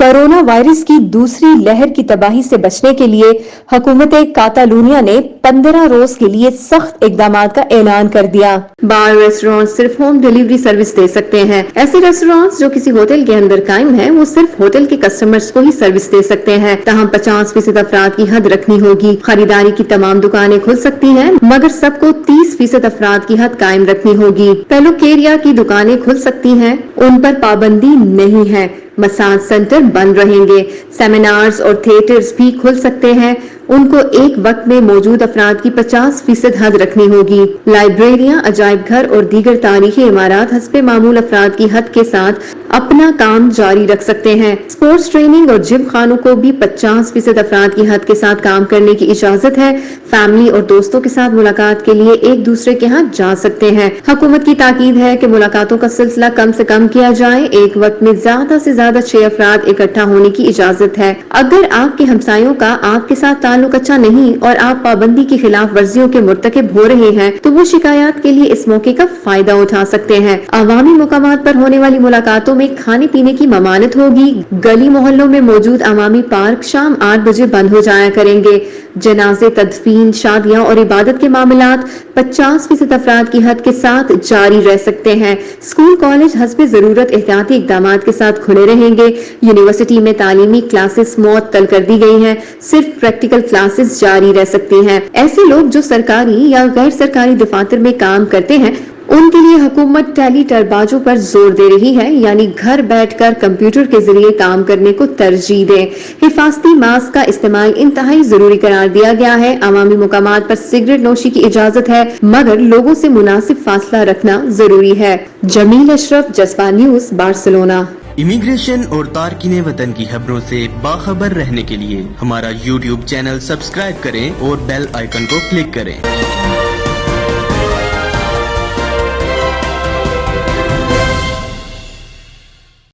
Corona virus की दूसरी लहर की तबाही से बचने के लिए हुकूमत कातालूनिया ने 15 रोज के लिए सख्त इकदामात का ऐलान कर दिया। बार रेस्टोरेंट सिर्फ होम डिलीवरी सर्विस दे सकते हैं। ऐसे रेस्टोरेंट्स जो किसी होटल के अंदर कायम हैं, वो सिर्फ होटल के कस्टमर्स को ही सर्विस दे सकते हैं। तहम 50% अफराद की हद रखनी होगी। खरीदारी की तमाम दुकानें खुल सकती हैं, मगर सबको 30% अफराद की हद कायम रखनी होगी। पेलुकेरिया की दुकानें खुल सकती हैं, उन पर पाबंदी नहीं है। मसाज सेंटर बंद रहेंगे। सेमिनार्स और थिएटर्स भी खुल सकते हैं, उनको एक वक्त में मौजूद अफराद की 50% हद रखनी होगी। लाइब्रेरियां, अजायब घर और दीगर तारीखी इमारत हस्बे मामूल अफराद की हद के साथ अपना काम जारी रख सकते हैं। स्पोर्ट्स ट्रेनिंग और जिम खानों को भी 50% अफराद की हद के साथ काम करने की इजाजत है। फैमिली और दोस्तों के साथ मुलाकात के लिए एक दूसरे के यहाँ जा सकते हैं। हुकूमत की ताकीद है कि मुलाकातों का सिलसिला कम से कम किया जाए। एक वक्त में ज्यादा से ज्यादा 6 अफराद इकट्ठा होने की इजाजत है। अगर आपके हमसायों का आपके साथ ताल्लुक अच्छा नहीं और आप पाबंदी की खिलाफ वर्जियों के मुर्तकिब हो रहे हैं, तो वो शिकायत के लिए इस मौके का फायदा उठा सकते हैं। अवामी मुकामात पर होने वाली मुलाकातों में खाने पीने की ममानत होगी। गली मोहल्लों में मौजूद अवामी पार्क शाम 8 बजे बंद हो जाया करेंगे। जनाजे, तदफीन, शादियां और इबादत के मामलात 50% अफराद की हद के साथ जारी रह सकते हैं। स्कूल कॉलेज हस्बे जरूरत एहतियाती इक़दामात के साथ खुले रहेंगे। यूनिवर्सिटी में तालीमी क्लासेस मुअत्तल कर दी गई हैं, सिर्फ प्रैक्टिकल क्लासेस जारी रह सकती हैं। ऐसे लोग जो सरकारी या गैर सरकारी दफातर में काम करते हैं, उनके लिए हुकूमत टेली टरबाजों पर जोर दे रही है, यानी घर बैठकर कंप्यूटर के जरिए काम करने को तरजीह दें। हिफाजती मास्क का इस्तेमाल इंतहाई जरूरी करार दिया गया है। अवामी मुकामात पर सिगरेट नोशी की इजाजत है, मगर लोगों से मुनासिब फासला रखना जरूरी है। जमील अशरफ, जज्बा न्यूज, बार्सिलोना। इमिग्रेशन और तारकीने वतन की खबरों से बाखबर रहने के लिए हमारा YouTube चैनल सब्सक्राइब करें और बेल आइकन को क्लिक करें।